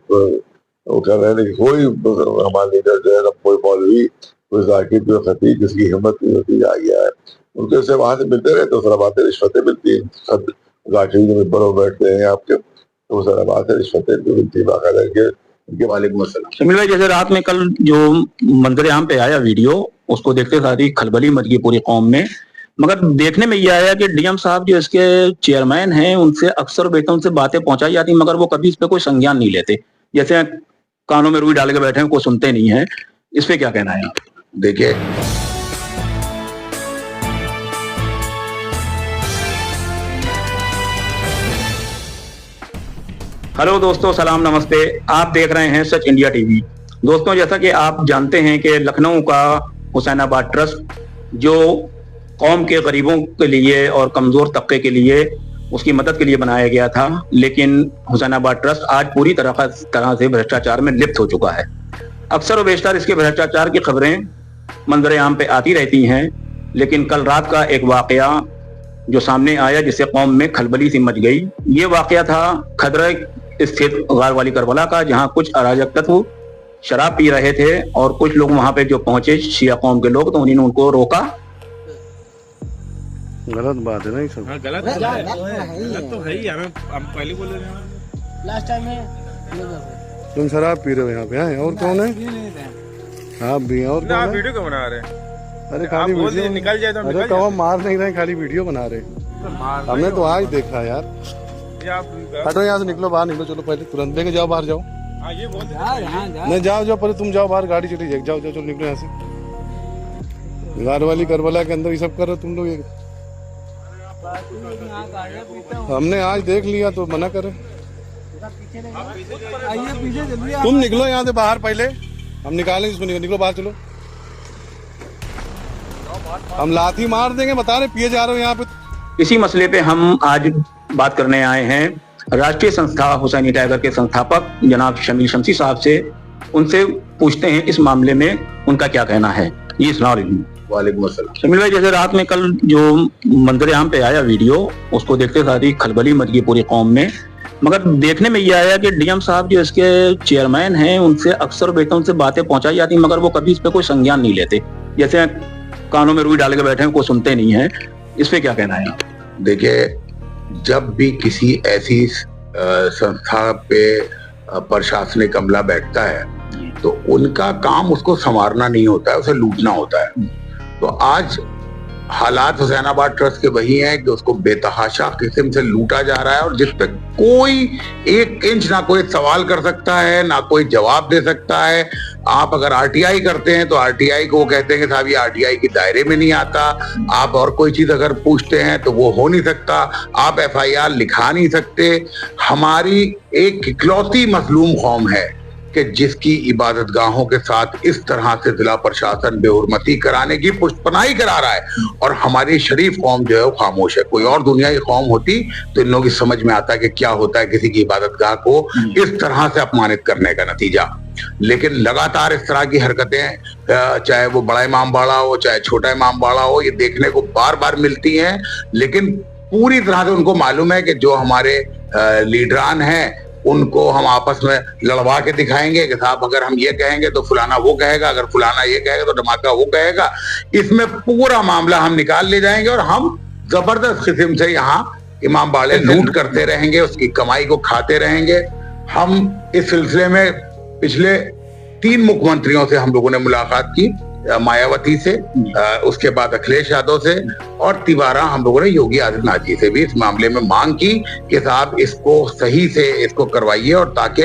वो कर रहे हैं, लेकिन कोई हमारे लीडर जो है ना, कोई मौलवी, कोई जाकिर, कोई खतीब जिसकी हिम्मत नहीं होती आ गया है, उनके से वहां से मिलते रहे तो सारा बातें रिश्वतें मिलती हैं। सब जाकिर जो मिंबर पर बैठते हैं आपके, तो सारा बात है रिश्वतें भी मिलती है बाकायदा इनके। वालेकुम अस्सलाम। शमील भाई, जैसे रात में कल जो मंजर आम पे आया वीडियो, उसको देखते सारी खलबली मच गई पूरी कौम में। मगर देखने में ये आया कि डीएम साहब जो इसके चेयरमैन हैं, उनसे अक्सर वेतन से बातें पहुंचाई जाती, मगर वो कभी इस पे कोई संज्ञान नहीं लेते। जैसे कानों में रुई डाल के बैठे हैं, कोई सुनते नहीं है। इस पे क्या कहना है आप? देखिए, हेलो दोस्तों, सलाम नमस्ते। आप देख रहे हैं सच इंडिया टीवी। दोस्तों, जैसा कि आप जानते हैं कि लखनऊ का हुसैनाबाद ट्रस्ट जो कौम के गरीबों के लिए और कमजोर तबके के लिए उसकी मदद के लिए बनाया गया था, लेकिन हुसैनाबाद ट्रस्ट आज पूरी तरह से भ्रष्टाचार में लिप्त हो चुका है। अक्सर व बेशतर इसके भ्रष्टाचार की खबरें मंजर आम पे आती रहती हैं, लेकिन कल रात का एक वाकया जो सामने आया जिससे कौम में खलबली सी मच गई। ये वाकया था खदरा स्थित गार वाली करबला का, जहां कुछ अराजक तत्व शराब पी रहे थे और कुछ लोग वहां पे जो पहुंचे शिया कौम के लोग, तो उन्होंने उनको रोका। गलत बात है ना ये सब। हाँ, गलत तो है ही। हम पहले बोले रहे लास्ट टाइम में तुम शराब पी रहे हो यहाँ पे हैं? और कौन है? आप भी हैं? और कौन है? वीडियो क्यों बना रहे हैं? अरे खाली वीडियो निकल जाए तो अरे कहो मार नहीं रहे, खाली वीडियो बना रहे। हमने तो आज देखा यार। हटो यहाँ से, निकलो बाहर, निकलो। चलो पहले तुरंत लेके जाओ, बाहर जाओ। ये बहुत नहीं, जाओ जाओ, पहले तुम जाओ बाहर, गाड़ी चली जाए। जाओ जाओ, चलो निकलो यहाँ से। गार वाली करबला के अंदर ये सब कर रहे तुम लोग। हमने आज देख लिया तो मना करे। तुम निकलो यहाँ से बाहर, पहले हम निकालेंगे इसको। निकलो बाहर, चलो। हम लाठी मार देंगे, बता रहे पिए जा रहे हो यहाँ पे। इसी मसले पे हम आज बात करने आए हैं राष्ट्रीय संस्था हुसैनी टाइगर के संस्थापक जनाब शमील शमसी साहब से। उनसे पूछते हैं इस मामले में उनका क्या कहना है। ये सुनाओ। वालेकुम अस्सलाम। शमील भाई, जैसे रात में कल जो मंजर आम पे आया वीडियो, उसको देखते सारी खलबली मच गई पूरी कौम में। मगर देखने में ये आया कि डीएम साहब जो इसके चेयरमैन हैं, उनसे अक्सर वेतन से बातें पहुंचाई जाती, मगर वो कभी इस पे कोई संज्ञान नहीं लेते। जैसे कानों में रुई डाल के बैठे हैं, कोई सुनते नहीं है। इस पे क्या कहना है आप? देखिए, जब भी किसी ऐसी संस्था पे प्रशासनिक अमला बैठता है तो उनका काम उसको संवारना नहीं होता है, उसे लूटना होता है। तो आज हालात हुसैनाबाद ट्रस्ट के वही हैं कि उसको बेतहाशा किस्म से लूटा जा रहा है, और जिस पे कोई एक इंच ना कोई सवाल कर सकता है, ना कोई जवाब दे सकता है। आप अगर आरटीआई करते हैं तो आरटीआई को वो कहते हैं कि साहब ये आरटीआई के दायरे में नहीं आता। आप और कोई चीज अगर पूछते हैं तो वो हो नहीं सकता। आप एफआईआर लिखा नहीं सकते। हमारी एक इकलौती मजलूम कौम है कि जिसकी इबादत गाहों के साथ इस तरह से जिला प्रशासन बेहुरमती कराने की पुष्पनाई करा रहा है, और हमारी शरीफ कौम जो है वो खामोश है। कोई और दुनिया की कौम होती तो इन लोगों की समझ में आता है कि क्या होता है किसी की इबादत गाह को इस तरह से अपमानित करने का नतीजा। लेकिन लगातार इस तरह की हरकतें, चाहे वो बड़ा इमाम बाड़ा हो चाहे छोटा इमाम बाड़ा हो, ये देखने को बार बार मिलती हैं। लेकिन पूरी तरह से उनको मालूम है कि जो हमारे लीडरान हैं उनको हम आपस में लड़वा के दिखाएंगे कि साहब अगर हम ये कहेंगे तो फलाना वो कहेगा, अगर फलाना ये कहेगा तो धमाका वो कहेगा। इसमें पूरा मामला हम निकाल ले जाएंगे और हम जबरदस्त किस्म से यहाँ इमाम बाड़े लूट करते रहेंगे, उसकी कमाई को खाते रहेंगे। हम इस सिलसिले में पिछले 3 मुख्यमंत्रियों से हम लोगों ने मुलाकात की, मायावती से, उसके बाद अखिलेश यादव से, और तिवारा हम लोगों ने योगी आदित्यनाथ जी से भी इस मामले में मांग की कि साहब इसको सही से इसको करवाइए, और ताकि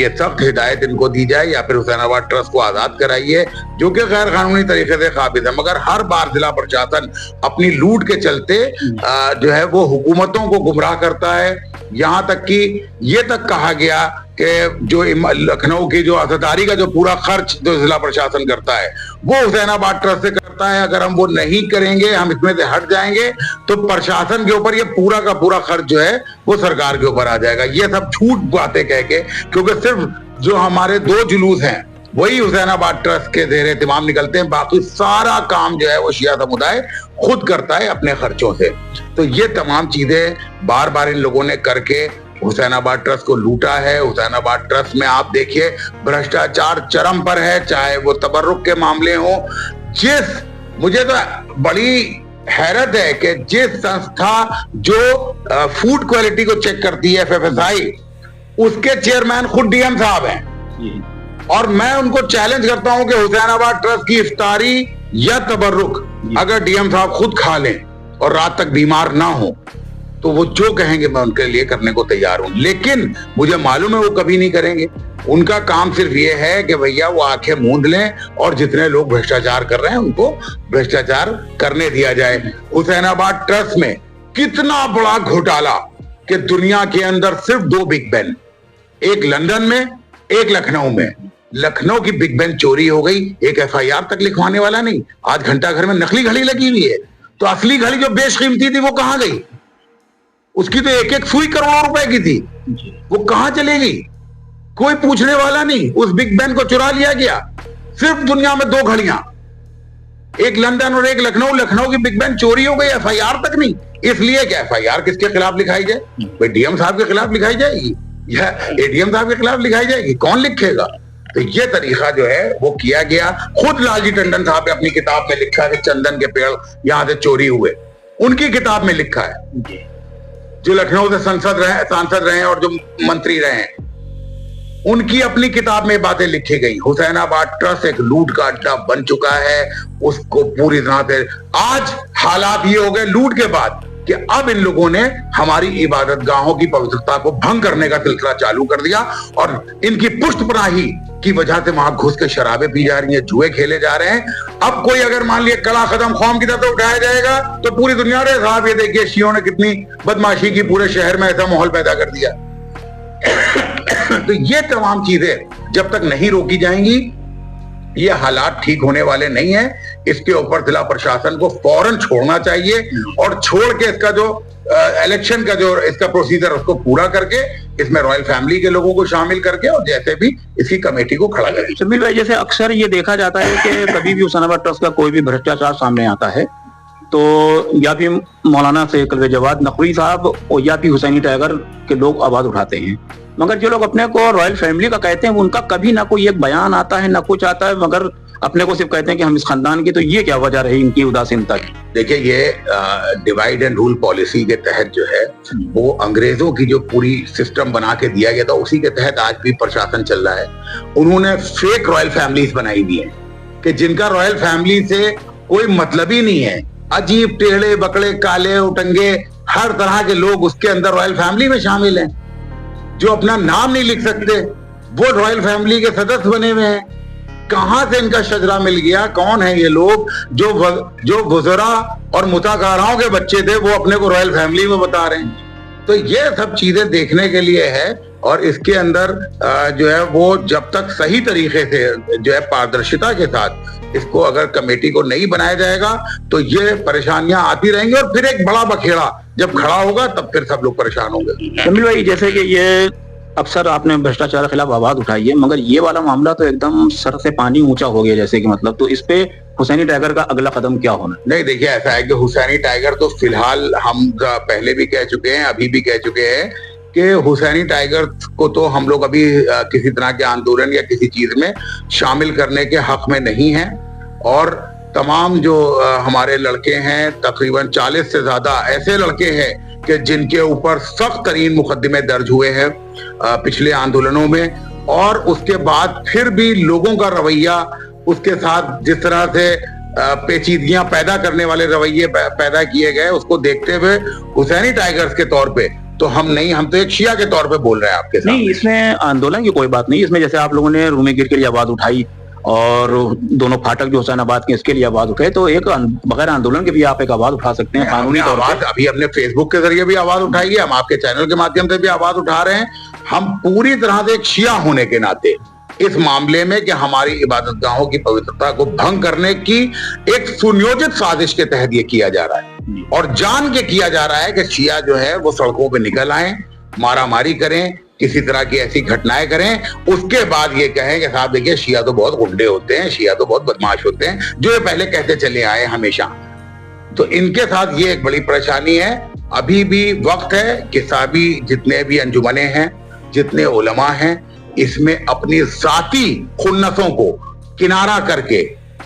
ये सख्त हिदायत इनको दी जाए या फिर हुसैनाबाद ट्रस्ट को आजाद कराइए, जो कि गैर कानूनी तरीके से काबिज है। मगर हर बार जिला प्रशासन अपनी लूट के चलते जो है वो हुकूमतों को गुमराह करता है। यहाँ तक कि ये तक कहा गया कि जो लखनऊ की जो असादारी का जो पूरा खर्च जो जिला प्रशासन करता है वो हुसैनाबाद ट्रस्ट से करता है। अगर हम वो नहीं करेंगे, हम इसमें से हट जाएंगे, तो प्रशासन के ऊपर ये पूरा का पूरा खर्च जो है वो सरकार के ऊपर आ जाएगा। ये सब झूठ बातें कह के, क्योंकि सिर्फ जो हमारे 2 जुलूस हैं वही हुसैनाबाद ट्रस्ट के ज़ेर एहतिमाम निकलते हैं, बाकी सारा काम जो है वो शिया समुदाय खुद करता है अपने खर्चों से। तो ये तमाम चीजें बार बार इन लोगों ने करके हुसैनाबाद ट्रस्ट को लूटा है। हुसैनाबाद ट्रस्ट में आप देखिए भ्रष्टाचार चरम पर है, चाहे वो तबर्रुक के मामले हो। मुझे तो बड़ी हैरत है कि जिस संस्था जो फूड क्वालिटी को चेक करती है, FFSI, उसके चेयरमैन खुद DM साहब हैं। और मैं उनको चैलेंज करता हूं कि हुसैनाबाद ट्रस्ट की इफ्तारी या तबर्रुक अगर DM साहब खुद खा लें और रात तक बीमार ना हो तो वो जो कहेंगे मैं उनके लिए करने को तैयार हूं। लेकिन मुझे मालूम है वो कभी नहीं करेंगे। उनका काम सिर्फ ये है कि भैया वो आंखें मूंद लें और जितने लोग भ्रष्टाचार कर रहे हैं उनको भ्रष्टाचार करने दिया जाए। हुसैनाबाद ट्रस्ट में कितना बड़ा घोटाला कि दुनिया के अंदर सिर्फ 2 बिग बेन, एक लंदन में, एक लखनऊ में। लखनऊ की बिग बेन चोरी हो गई, एक FIR तक लिखवाने वाला नहीं। आज घंटा घर में नकली घड़ी लगी हुई है, तो असली घड़ी जो बेशकीमती थी वो कहां गई? उसकी तो एक सुई करोड़ों रुपए की थी, वो कहां चली गई? कोई पूछने वाला नहीं। उस बिग बेन को चुरा लिया गया। सिर्फ दुनिया में 2 घड़ियां, एक लंदन और एक लखनऊ। लखनऊ की बिग बेन चोरी हो गई, FIR तक नहीं। इसलिए क्या FIR किसके खिलाफ लिखाई जाए? भाई DM साहब के खिलाफ लिखाई जाएगी या ADM साहब के खिलाफ लिखाई जाएगी? कौन लिखेगा? तो ये तरीका जो है वो किया गया। खुद लालजी टंडन साहब ने अपनी किताब में लिखा है कि चंदन के पेड़ यहां से चोरी हुए, उनकी किताब में लिखा है। जो लखनऊ से सांसद रहे और जो मंत्री रहे, उनकी अपनी किताब में बातें लिखी गई। हुसैनाबाद ट्रस्ट एक लूट का अड्डा बन चुका है। उसको पूरी तरह से आज हालात ये हो गए लूट के बाद कि अब इन लोगों ने हमारी इबादत गाहों की पवित्रता को भंग करने का सिलसिला चालू कर दिया और इनकी पुष्टपनाही की वजह से वहां घुस के शराबें पी जा रही हैं, जुए खेले जा रहे हैं। अब कोई अगर मान लिया कला कदम कौम की तरफ उठाया जाएगा तो पूरी दुनिया रे साहब ये देखिए शियों ने कितनी बदमाशी की, पूरे शहर में ऐसा माहौल पैदा कर दिया। तो ये तमाम चीजें जब तक नहीं रोकी जाएंगी ये हालात ठीक होने वाले नहीं है। इसके ऊपर जिला प्रशासन को फौरन छोड़ना चाहिए और छोड़ के इसका जो इलेक्शन का जो इसका प्रोसीजर उसको पूरा करके इसमें रॉयल फैमिली के लोगों को शामिल करके और जैसे भी इसकी कमेटी को खड़ा करें। शमील भाई, जैसे अक्सर ये देखा जाता है कि कभी भी हुसैनाबाद ट्रस्ट का कोई भी भ्रष्टाचार सामने आता है तो या फिर मौलाना से कलवे जवाद नकवी साहब और या फिर हुसैनी टाइगर के लोग आवाज उठाते हैं, मगर जो लोग अपने को रॉयल फैमिली का कहते हैं उनका कभी ना कोई एक बयान आता है ना कुछ आता है, मगर अपने को सिर्फ कहते हैं कि हम इस खानदान की। तो ये क्या वजह रही इनकी उदासीनता की? देखिए ये डिवाइड एंड रूल पॉलिसी के तहत जो है वो अंग्रेजों की जो पूरी सिस्टम बना के दिया गया था उसी के तहत आज भी प्रशासन चल रहा है। उन्होंने फेक रॉयल फैमिलीज बनाई हुई है कि जिनका रॉयल फैमिली से कोई मतलब ही नहीं है। अजीब टेढ़े बकड़े काले उटंगे हर तरह के लोग उसके अंदर रॉयल फैमिली में शामिल हैं। जो अपना नाम नहीं लिख सकते वो रॉयल फैमिली के सदस्य बने हुए हैं। कहां से इनका शजरा मिल गया? कौन है ये लोग जो गुजरा और मुताकाराओं के बच्चे थे वो अपने को रॉयल फैमिली में बता रहे हैं? तो ये सब चीजें देखने के लिए है और इसके अंदर जो है वो जब तक सही तरीके से जो है पारदर्शिता के साथ इसको अगर कमेटी को नहीं बनाया जाएगा तो ये परेशानियां आती रहेंगी और फिर एक बड़ा बखेड़ा जब खड़ा होगा तब फिर सब लोग परेशान होंगे। शमील भाई, जैसे कि ये अक्सर आपने भ्रष्टाचार के खिलाफ आवाज उठाई है, मगर ये वाला मामला तो एकदम सर से पानी ऊंचा हो गया जैसे कि मतलब, तो इस पे हुसैनी टाइगर का अगला कदम क्या होना? नहीं, देखिए ऐसा है कि हुसैनी टाइगर तो फिलहाल हम पहले भी कह चुके हैं, अभी भी कह चुके हैं कि हुसैनी टाइगर को तो हम लोग अभी किसी तरह के आंदोलन या किसी चीज में शामिल करने के हक में नहीं है। और तमाम जो हमारे लड़के हैं, तकरीबन 40 से ज्यादा ऐसे लड़के हैं कि जिनके ऊपर सख्त तरीन मुकदमे दर्ज हुए हैं पिछले आंदोलनों में, और उसके बाद फिर भी लोगों का रवैया उसके साथ जिस तरह से पेचीदगियां पैदा करने वाले रवैये पैदा किए गए उसको देखते हुए हुसैनी टाइगर्स के तौर पे तो हम तो एक शिया के तौर पे बोल रहे हैं आपके साथ। नहीं, इसमें आंदोलन की कोई बात नहीं। इसमें जैसे आप लोगों ने रूमी गिर के लिए आवाज उठाई और दोनों फाटक जो हुसैनाबाद के इसके लिए आवाज उठाई, तो एक बगैर आंदोलन के भी आप एक आवाज उठा सकते हैं कानूनी तौर पर। अभी हमने फेसबुक के जरिए भी आवाज उठाई है, हम आपके चैनल के माध्यम से भी आवाज उठा रहे हैं। हम पूरी तरह से एक शिया होने के नाते इस मामले में कि हमारी इबादत गाहों की पवित्रता को भंग करने की एक सुनियोजित साजिश के तहत ये किया जा रहा है और जान के किया जा रहा है कि शिया जो है वो सड़कों पे निकल आए, मारामारी करें, किसी तरह की ऐसी घटनाएं करें, उसके बाद ये कहें कि साहब देखिए शिया तो बहुत गुंडे होते हैं, शिया तो बहुत बदमाश होते हैं, जो ये पहले कहते चले आए हमेशा। तो इनके साथ ये एक बड़ी परेशानी है अभी भी वक्त है कि सभी जितने भी अंजुमने हैं, जितने उलमा हैं, इसमें अपनी जाती खुन्नसों को किनारा करके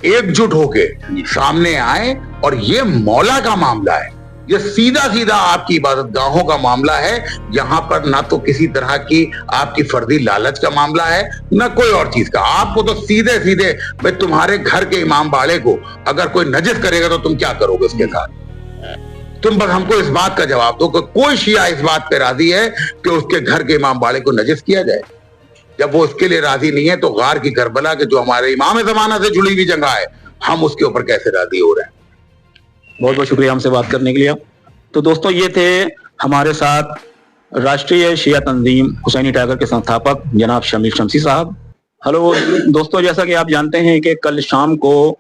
एकजुट होके सामने आए। और ये मौला का मामला है, ये सीधा सीधा आपकी इबादतगाहों का मामला है। यहाँ पर ना तो किसी तरह की आपकी फर्जी लालच का मामला है, ना कोई और चीज का। आपको तो सीधे सीधे भाई तुम्हारे घर के इमाम बाड़े को अगर कोई नजिस करेगा तो तुम क्या करोगे उसके साथ? तुम बस हमको इस बात का जवाब दो कि कोई शिया इस बात पे राजी है कि उसके घर के इमाम बाड़े को नजिस किया जाए? जब वो इसके लिए राजी नहीं है तो गार की करबला के जो हमारे इमाम जमाना से जुड़ी हुई जगह है, हम उसके ऊपर कैसे राजी हो रहे हैं? बहुत बहुत शुक्रिया हमसे बात करने के लिए। तो दोस्तों, ये थे हमारे साथ राष्ट्रीय शिया तंजीम हुसैनी टाइगर के संस्थापक जनाब शमीर शमसी साहब। हेलो दोस्तों, जैसा कि आप जानते हैं कि कल शाम को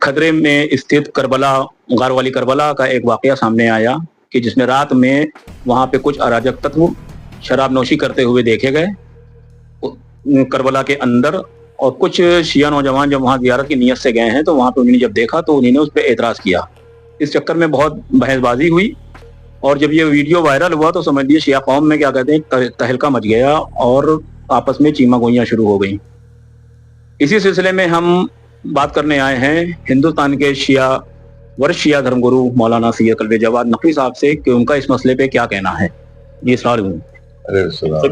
खदरे में स्थित करबला, गार वाली करबला का एक वाकया सामने आया कि जिसमें रात में वहां पे कुछ अराजक तत्व शराब नोशी करते हुए देखे गए करबला के अंदर। और कुछ शिया नौजवान जब वहां जियारत की नीयत से गए हैं तो वहां पे उन्होंने जब देखा तो उन्होंने उस पर एतराज किया। इस चक्कर में बहुत बहसबाजी हुई और जब ये वीडियो वायरल हुआ तो समझ लिए शिया कौम में क्या कहते हैं तहलका मच गया और आपस में चीमा गोइयां शुरू हो गई। इसी सिलसिले में हम बात करने आए हैं हिंदुस्तान के वरिष्ठ शिया धर्मगुरु मौलाना सैयद कल्बे जवाद नकवी साहब से कि उनका इस मसले पे क्या कहना है। जी सलाम।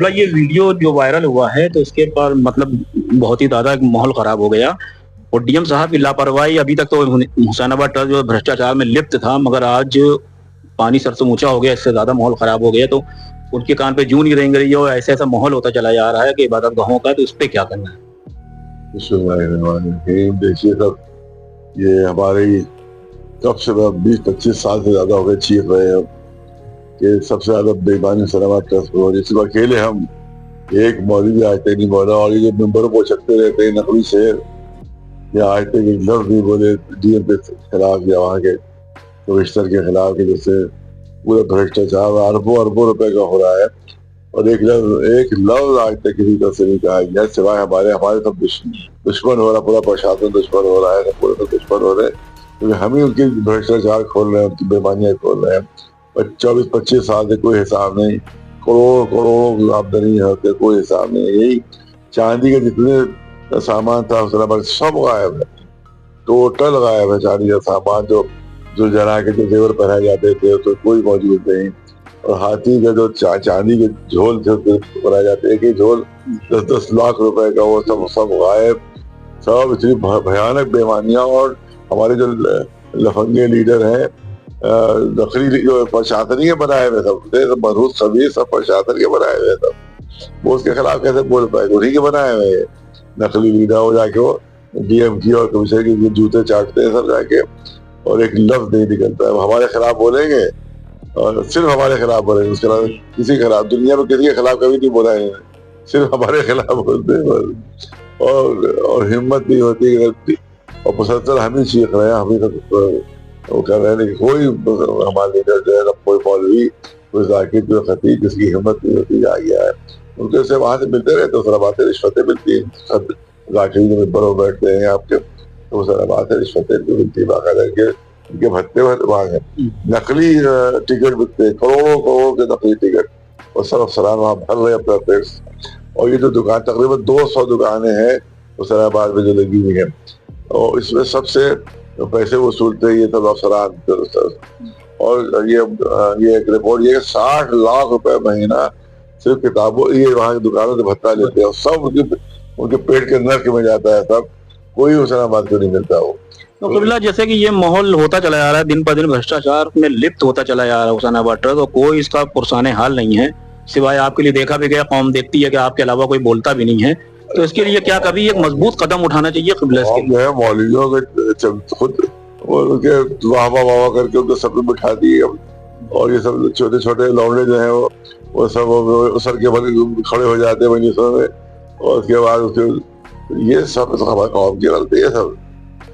ये वीडियो जो वायरल हुआ है तो इसके पर मतलब बहुत ही ज्यादा माहौल खराब हो गया और डीएम साहब की लापरवाही। अभी तक तो हुसैनाबाद ट्रस्ट जो भ्रष्टाचार में लिप्त था, मगर आज पानी सर से ऊंचा हो गया, इससे ज्यादा माहौल खराब हो गया। तो उनके कान पे जूं नहीं रेंग रही है और ऐसा ऐसा माहौल होता चला जा रहा है कि इबादत गाहों का, तो इस पे क्या करना है? देखिए सब ये हमारे कब से 20-25 साल से ज्यादा हो गए चीख रहे हैं कि सबसे ज्यादा बेईमानी हुसैनाबाद ट्रस्ट पर हो रही है। सिर्फ अकेले हम एक मौलवी आयते नहीं बोला और ये जो मेंबरों को चकते रहते हैं नकली शेर या आयते के लफ्ज नहीं बोले डीएम के खिलाफ या वहाँ के कमिश्नर के खिलाफ के, जैसे पूरा भ्रष्टाचार अरबों रुपए का हो रहा है और एक लफ्ज आज तक किसी तरह से नहीं कहा गया, सिवाय हमारे सब दुश्मन हो रहा, पूरा प्रशासन दुश्मन हो रहा है, पूरे तो दुश्मन हो रहे हैं क्योंकि हम ही उनकी भ्रष्टाचार खोल रहे हैं, उनकी बेमानियां खोल रहे हैं। 24-25 साल से कोई हिसाब नहीं, करोड़ों आमदनी होते, कोई हिसाब नहीं। यही चांदी के जितने सामान था हुसैनाबाद सब गायब है, टोटल गायब है। चांदी का सामान जो जरा के जो जेवर पहनाए जाते थे तो कोई मौजूद नहीं। और हाथी का जो चांदी के झोल थे बनाए जाते, एक ही झोल 10-10 लाख रुपए का, वो सब गायब। सब इतनी भयानक बेमानियां। और हमारे जो लफंगे लीडर हैं, नकली जो प्रशासन के बनाए हुए सब मरूद सभी सब प्रशासन के बनाए हुए सब, वो उसके खिलाफ कैसे बोल पाए? उन्हीं के बनाए हुए नकली लीडर। वो जाके वो डीएम की और कमिश्नर की जूते चाटते हैं सब जाके और एक लफ्ज नहीं निकलता है। हमारे खिलाफ बोलेंगे और सिर्फ हमारे खिलाफ बोलेंगे, उसके अलावा किसी के खिलाफ, दुनिया में किसी के खिलाफ कभी नहीं बोला है, सिर्फ हमारे खिलाफ बोलते हैं। और हिम्मत नहीं होती और मुसलसल हम ही सीख रहे हैं, हम ही वो कर रहे हैं कि कोई हमारे लीडर जो है ना, कोई मौलवी, कोई जाकिर, कोई खतीब, जिसकी हिम्मत नहीं होती आ गया है। उनके से वहां से मिलते रहते तो सारा बातें रिश्वतें मिलती हैं। सब जाकिर जो मेंबर बैठते हैं आपके तो सारा बातें रिश्वतें मिलती है, बाकायदा इनके भत्ते वहाँ नकली टिकट बिकते हैं, करोड़ों के नकली टिकट, और सब अफसरान वहाँ भर रहे अपना पेट्स। और ये जो दुकान तकरीबन 200 दुकानें हैं हुसैनाबाद में जो लगी हुई है और इसमें सबसे पैसे वसूलते ये सब अफसरान। और ये एक रिपोर्ट ये 60 लाख रुपए महीना सिर्फ किताबों ये वहाँ की दुकानों से भत्ता लेते हैं। सब उनके पेट के नर्क में जाता है, सब कोई हुसैनाबाद को नहीं मिलता। वो तो कबिला जैसे कि ये माहौल होता चला जा रहा है, दिन पर दिन भ्रष्टाचार में लिप्त होता चला जा रहा है हुसैनाबाद ट्रस्ट, और कोई इसका पुरसाने हाल नहीं है, सिवाय आपके लिए देखा भी गया, कौम देखती है कि आपके अलावा कोई बोलता भी नहीं है। तो इसके लिए क्या कभी एक मजबूत कदम उठाना चाहिए क़िबला के? मौलवियों के खुद उनके वाह वाह करके उनको सब बिठा दिए, और ये सब छोटे छोटे लौंडे जो है वो सब सर के बल खड़े हो जाते हैं मजलिसों में, और उसके बाद ये सब हमारे कौम की गलती है। सब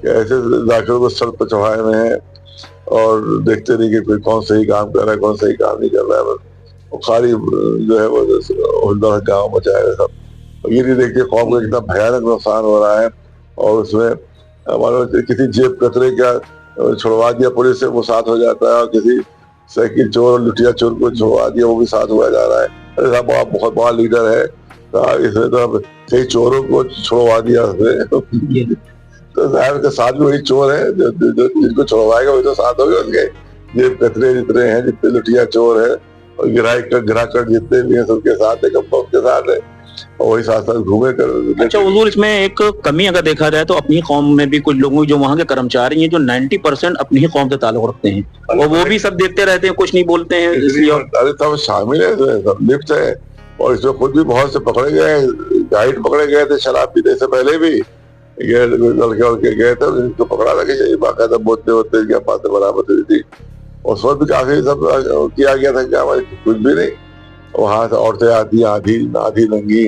ऐसे जाकर को सर पर चढ़ाए हुए हैं और देखते नहीं कि कोई कौन सही काम कर रहा है, कौन सही काम नहीं कर रहा है। बस खाली जो है वो गाँव मचाए हुए सब, ये नहीं देखते कौम को कितना भयानक नुकसान हो रहा है। और उसमें हमारे किसी जेब कतरे का छुड़वा दिया पुलिस से, वो साथ हो जाता है, और किसी साइकिल चोर और लुटिया चोर को छुड़वा दिया, वो भी साथ हुआ जा रहा है। अरे साहब आप बहुत बड़ा लीडर है, इसने तो अब कई चोरों को छुड़वा दिया उसने। तो साहब के साथ भी वही चोर है जो जिनको छुड़वाएगा वही तो साथ होगा उनके। ये कतरे जितने हैं, जितने लुटिया चोर है और ग्राहक जितने भी हैं सबके साथ है, कंपनी के साथ है, और वही साथ साथ घूमे कर। अच्छा हुजूर, इसमें एक कमी अगर देखा जाए तो अपनी कौम में भी कुछ लोगों जो वहाँ के कर्मचारी हैं जो 90% अपनी ही कौम से ताल्लुक रखते हैं, और वो भी सब देखते रहते हैं, कुछ नहीं बोलते हैं। इसलिए अरे सब शामिल है, सब लिप्त है, और इसमें खुद भी बहुत से पकड़े गए, गाइड पकड़े गए थे शराब पीने से पहले भी, लड़के गए थे, उनको पकड़ा था कि बाकायदा बोलते होते क्या बातें बराबर हुई थी, और उस वक्त भी काफी सब किया गया था कि हमारे कुछ भी नहीं। वहां से औरतें आधी नंगी,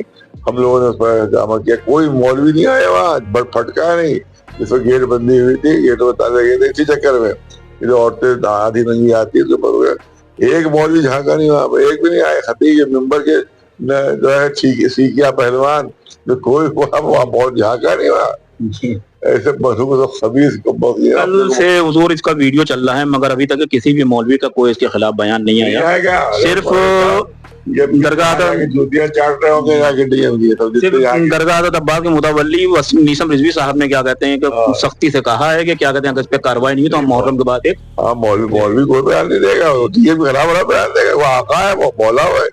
हम लोगों ने उस पर हंगामा किया, कोई मौलवी नहीं आया वहाँ, बट फटका नहीं, जिसमें गेट बंदी हुई थी, गेट में ताले गए थे, इसी चक्कर में जो औरतें आधी नंगी आती है, एक मौलवी झांका नहीं वहां पर, एक भी नहीं आए। खतीब मेंबर के जो है सीखिया पहलवान, जो कोई वहाँ बहुत झांका नहीं वहाँ, ऐसे कल से हुजूर इसका वीडियो चल रहा है, मगर अभी तक किसी भी मौलवी का कोई इसके खिलाफ बयान नहीं आया। सिर्फ दरगाह अब्बास के मुतवल्ली मीसम रिजवी साहब ने क्या कहते हैं कि सख्ती से कहा है कि क्या कहते हैं अगर इस पे कार्रवाई नहीं तो हम मुहर्रम के बाद एक मौलवी कोई बयान नहीं देगा, बयान देगा, वो आका है, वो मौला है,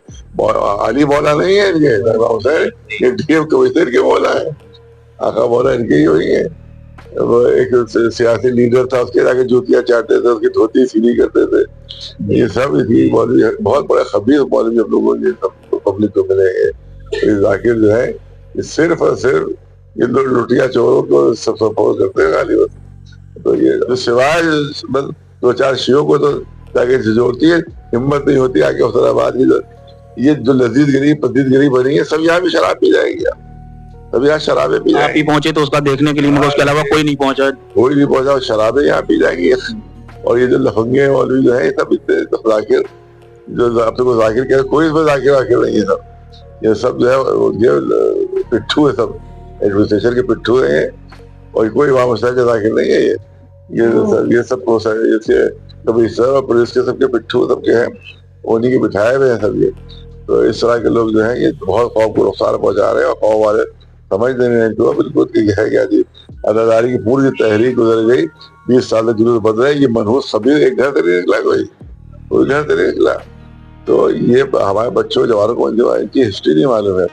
अली मौला नहीं है इनके, डीएम कमिश्नर के मौला है, आका मौला इनके ही हुई है। वो एक सियासी लीडर था, उसके आगे जूतियां चाटते थे, उसकी धोती सीधी करते थे, ये सब इसी मौलवी, बहुत बड़े खबीर मौलवी हम लोगों ने सब पब्लिक को मिलेंगे। जाकिर जो है सिर्फ और सिर्फ इन लुटिया चोरों को सब सपोर्ट करते हैं गाली बस। तो ये तो सिवाय दो चार शियों को तो जाके जोड़ती है, हिम्मत नहीं होती आगे हुसैनाबाद की ये जो लजीजगिरी पदीदगिरी बनी है, सब यहाँ भी शराब पी जाएगी, सब यहाँ शराबें पी जाएगी। आप पहुंचे तो उसका देखने के लिए, मगर उसके अलावा कोई नहीं पहुंचा, शराबें यहाँ पी जाएगी। और ये जो लफंगे मौलवी जो है, सब इतने जाकिर, जो अपने को जाकिर कह, कोई इसमें जाकिर नहीं है, ये सब जो है पिट्ठू है, सब एडमिनिस्ट्रेशन के पिट्ठू है, और कोई वहाँ मसला के जाकिर नहीं है। ये सब कमिश्नर और पुलिस के सबके पिट्ठू सबके हैं, उन्हीं के बिठाए हुए हैं सब ये। तो इस तरह के लोग जो है ये बहुत कौम को नुकसान पहुंचा रहे हैं, और कौम वाले समझते नहीं है बिल्कुल कि है क्या जी। अदादारी की पूरी तहरीक गुजर गई, 20 साल तक जुलूस बदल रहे, ये मनहूस सभी एक घर से नहीं निकला, कोई घर से नहीं निकला। तो ये हमारे बच्चों जवानों को इनकी हिस्ट्री नहीं मालूम है,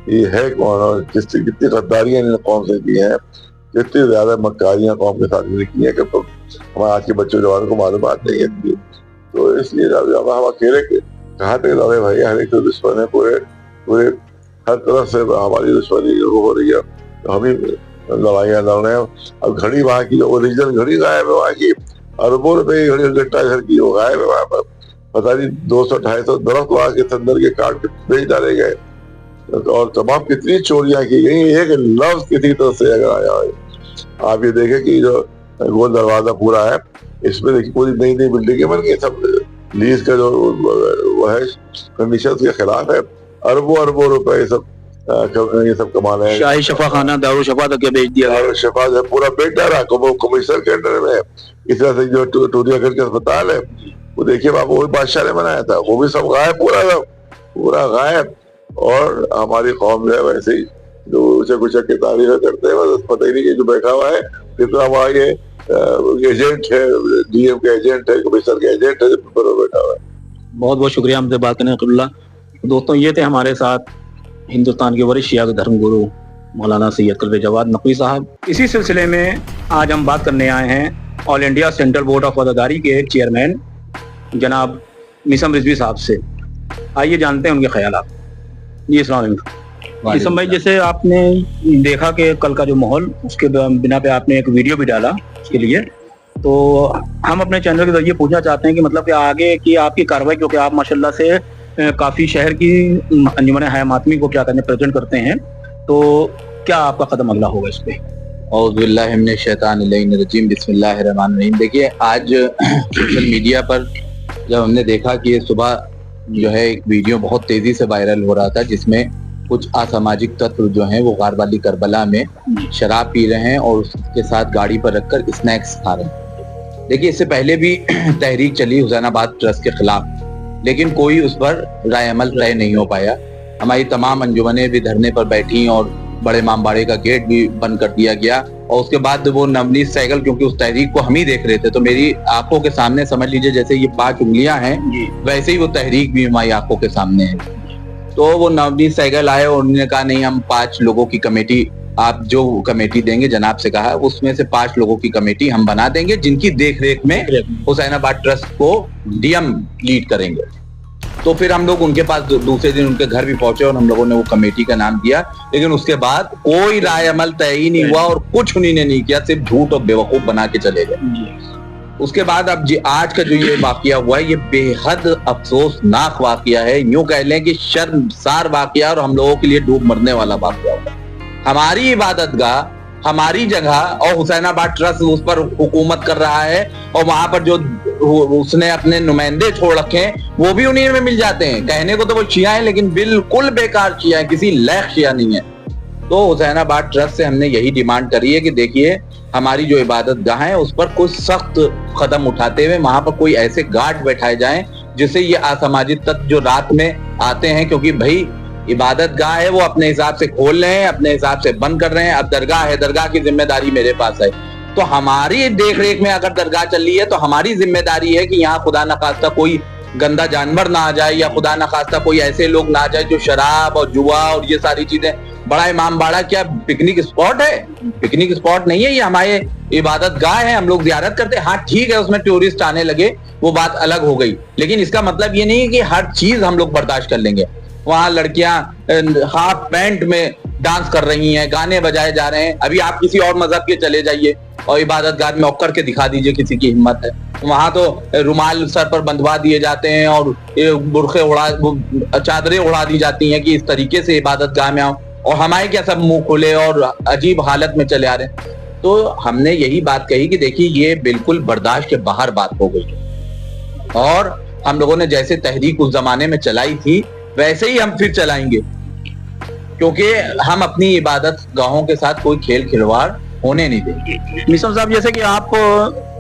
ये है कौन और कितनी गद्दारियां इन्होंने कौम से की हैं, कितनी ज्यादा मक्कारियां कौम के साथ की है, कि हमारे आज के बच्चों जवानों को मालूम आते हैं। तो इसलिए हम अकेले कहाँ तक लड़े भाई, हर एक दुश्मन है, पूरे हर तरफ से हमारी दुश्मनी हो रही है, तो हम ही लड़ाइयाँ लड़ रहे हैं। अब घड़ी वहाँ की जो ओरिजिनल घड़ी गायब है, वहाँ की अरबों रुपए की घड़ी गट्टा घर की वो गायब है वहाँ पर, पता नहीं 200-250 दरख्त वहाँ के अंदर के काट के बेच डाले गए, और तमाम कितनी चोरियां की गई, एक लफ्ज किसी तरह से अगर आया है। आप ये देखें कि जो गोल दरवाजा पूरा है, इसमें देखिए पूरी नई बिल्डिंगें बन गई, सब लीज का जो वो है कंडीशन के खिलाफ है, अरबों रुपए सब ये सब कमा रहे हैं। शाही शफा खाना दारू शफा तक बेच दिया, दारू शफा जो पूरा बेच डाला कमिश्नर के अंडर में। इस तरह से जो टूरियागंज का अस्पताल है, वो देखिए बाबू वही बादशाह ने बनाया था, वो भी सब गायब, पूरा गायब। और हमारी कौम जो है वैसे ही जो ऊंचे के तारीफ करते हैं, बस पता ही नहीं कि जो बैठा हुआ है कितना वहाँ ये एजेंट है, डीएम का एजेंट है, कमिश्नर का एजेंट है, बैठा हुआ है। बहुत बहुत शुक्रिया हमसे बात करने का। दोस्तों ये थे हमारे साथ हिंदुस्तान के वरिष्ठ शिया धर्म गुरु मौलाना सैयद कल्बे जवाद नकवी साहब। इसी सिलसिले में आज हम बात करने आए हैं all India central board of अदादारी के चेयरमैन जनाब मीसम रिजवी साहब से। आइए जानते हैं उनके ख्यालात। जी अस्सलाम वालेकुम। मीसम भाई, जैसे आपने देखा कि कल का जो माहौल, उसके बिना पे आपने एक वीडियो भी डाला उसके लिए, तो हम अपने चैनल के जरिए पूछना चाहते हैं कि मतलब कि आगे की आपकी कार्रवाई, क्योंकि आप माशाल्लाह से काफी शहर की अंजुमन हयामातमी को क्या करने प्रेजेंट करते हैं, तो क्या आपका कदम अगला होगा इस पे? औज़ुबिल्लाहि मिनश शैतानिर रजीम, बिस्मिल्लाहिर्रहमानिर्रहीम। देखिए, आज सोशल मीडिया पर जब हमने देखा कि सुबह जो है एक वीडियो बहुत तेजी से वायरल हो रहा था, जिसमें कुछ असामाजिक तत्व जो हैं वो गार वाली करबला में शराब पी रहे हैं और उसके साथ गाड़ी पर रखकर स्नैक्स खा रहे हैं, देखिए, इससे पहले भी तहरीक चली हुसैनाबाद ट्रस्ट के खिलाफ, लेकिन कोई उस पर राय अमल तय नहीं हो पाया। हमारी तमाम अंजुमनें भी धरने पर बैठी और बड़े इमामबाड़े का गेट भी बंद कर दिया गया। और उसके बाद वो नवनीत सहगल, क्योंकि उस तहरीक को हम ही देख रहे थे, तो मेरी आंखों के सामने समझ लीजिए जैसे ये 5 उंगलियां हैं, वैसे ही वो तहरीक भी हमारी आंखों के सामने है। तो वो नवनीत सहगल आए और उन्होंने कहा नहीं, हम 5 लोगों की कमेटी, आप जो कमेटी देंगे जनाब से कहा, उसमें से 5 लोगों की कमेटी हम बना देंगे जिनकी देखरेख में हुसैनाबाद ट्रस्ट को डीएम लीड करेंगे। तो फिर हम लोग उनके पास दूसरे दिन उनके घर भी पहुंचे और हम लोगों ने वो कमेटी का नाम दिया, लेकिन उसके बाद कोई राय अमल तय ही नहीं हुआ और कुछ उन्होंने नहीं किया, सिर्फ झूठ और बेवकूफ बना के चले गए। उसके बाद अब आज का जो ये वाकया हुआ है, ये बेहद अफसोसनाक वाकया है, यूं कह लें कि शर्मसार वाकया और हम लोगों के लिए डूब मरने वाला वाकया हुआ। हमारी इबादतगाह, हमारी जगह, और हुसैनाबाद ट्रस्ट उस पर हुकूमत कर रहा है, और वहां पर जो उसने अपने नुमाइंदे छोड़ रखे हैं वो भी उन्हीं में मिल जाते हैं। कहने को तो वो शिया है, लेकिन बिल्कुल बेकार शिया है, किसी लायक शिया नहीं है। तो हुसैनाबाद ट्रस्ट से हमने यही डिमांड करी है कि देखिए, हमारी जो इबादतगाह है उस पर कुछ सख्त कदम उठाते हुए वहां पर कोई ऐसे गार्ड बैठाए जाएं जिससे ये असामाजिक तत्व जो रात में आते हैं, क्योंकि भाई इबादतगाह है, वो अपने हिसाब से खोल रहे हैं, अपने हिसाब से बंद कर रहे हैं। अब दरगाह है, दरगाह की जिम्मेदारी मेरे पास है, तो हमारी देख रेख में अगर दरगाह चल रही है तो हमारी जिम्मेदारी है कि यहाँ खुदा न खास्ता कोई गंदा जानवर ना आ जाए, या खुदा न खास्ता कोई ऐसे लोग ना आ जाए जो शराब और जुआ और ये सारी चीजें। बड़ा इमामबाड़ा क्या पिकनिक स्पॉट है? पिकनिक स्पॉट नहीं है, ये हमारे इबादतगाह है, हम लोग जियारत करते हैं। हाँ ठीक है, उसमें टूरिस्ट आने लगे, वो बात अलग हो गई, लेकिन इसका मतलब ये नहीं है कि हर चीज हम लोग बर्दाश्त कर लेंगे। वहां लड़कियां हाफ पैंट में डांस कर रही हैं, गाने बजाए जा रहे हैं। अभी आप किसी और मजहब के चले जाइए और इबादतगाह में औकर के दिखा दीजिए, किसी की हिम्मत है? वहां तो रुमाल सर पर बंधवा दिए जाते हैं और बुरखे चादरें उड़ा दी जाती हैं कि इस तरीके से इबादतगाह में आओ, और हमारे क्या सब मुंह खुले और अजीब हालत में चले आ रहे हैं। तो हमने यही बात कही कि देखिए, ये बिल्कुल बर्दाश्त के बाहर बात हो गई, और हम लोगों ने जैसे तहरीक उस जमाने में चलाई थी वैसे ही हम फिर चलाएंगे, क्योंकि हम अपनी इबादत गाहों के साथ कोई खेल खिलवाड़ होने नहीं देंगे। मिशन साहब, जैसे कि आप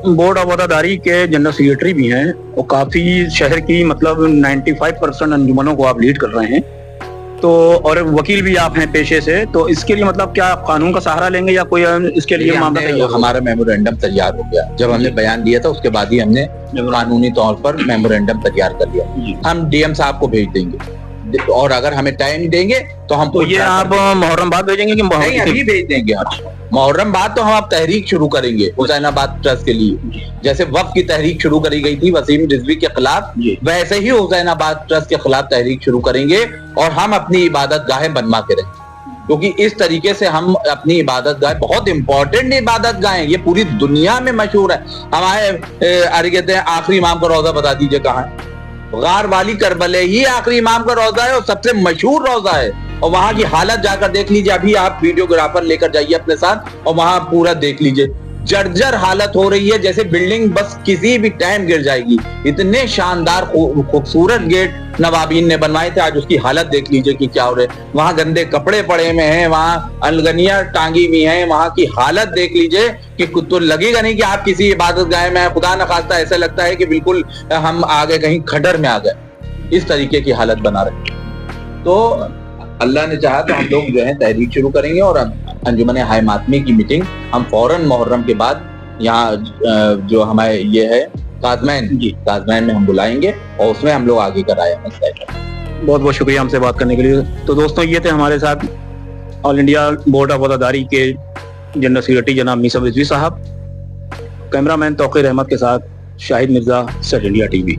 बोर्ड ऑफ अदादारी के जनरल सेक्रेटरी भी हैं और काफी शहर की मतलब 95% अंजुमनों को आप लीड कर रहे हैं, तो और वकील भी आप हैं पेशे से, तो इसके लिए मतलब क्या कानून का सहारा लेंगे या कोई इसके लिए मामला तैयार? हमारा मेमोरेंडम तैयार हो गया, जब हमने बयान दिया था उसके बाद ही हमने कानूनी तौर पर मेमोरेंडम तैयार कर लिया। हम डीएम साहब को भेज देंगे, और अगर हमें टाइम देंगे तो हम तो ये आप मुहर्रम बाद भेजेंगे कि नहीं? अभी भेज देंगे हम मुहर्रम बाद। तो हम अब तहरीक शुरू करेंगे हुसैनाबाद ट्रस्ट के लिए, जैसे वक्फ की तहरीक शुरू करी गई थी वसीम रिजवी के खिलाफ, वैसे ही हुसैनाबाद ट्रस्ट के खिलाफ तहरीक शुरू करेंगे, और हम अपनी इबादत गाहें बनवा के रहेंगे, क्योंकि इस तरीके से हम अपनी इबादत गाह, बहुत इंपॉर्टेंट इबादत गाहें, ये पूरी दुनिया में मशहूर है। हमारे कहते हैं आखिरी इमाम का रोजा बता दीजिए कहाँ है? गार वाली करबले ही आखिरी इमाम का रोजा है और सबसे मशहूर रोजा है, और वहां की हालत जाकर देख लीजिए। अभी आप वीडियोग्राफर लेकर जाइए अपने साथ और वहां पूरा देख लीजिए, जर्जर हालत हो रही है, जैसे बिल्डिंग बस किसी भी टाइम गिर जाएगी। इतने शानदार खूबसूरत गेट नवाबीन ने बनवाए थे, आज उसकी हालत देख लीजिए कि क्या हो रहा है। वहां गंदे कपड़े पड़े हुए हैं, वहां अलगनियां टांगी हुई हैं, वहां की हालत देख लीजिए कि तो लगेगा नहीं कि आप किसी इबादत गाह में, खुदा न खास्ता ऐसा लगता है कि बिल्कुल हम आ गए कहीं खड्डर में आ गए, इस तरीके की हालत बना रहे। तो अल्लाह ने चाहा तो हम लोग जो है तहरीक शुरू करेंगे, और अंजुमन हाय मातमी की मीटिंग हम फौरन मुहर्रम के बाद यहाँ जो हमारे ये है ताजमैन में हम बुलाएंगे, और उसमें हम लोग आगे का राय अमल तय करेंगे। बहुत बहुत शुक्रिया हमसे बात करने के लिए। तो दोस्तों, ये थे हमारे साथ ऑल इंडिया बोर्ड ऑफ अदादारी के जनरल सेक्रेटरी जनाब मीसा रिजवी साहब। कैमरामैन तौकीर अहमद के साथ शाहिद मिर्जा, सच इंडिया टीवी।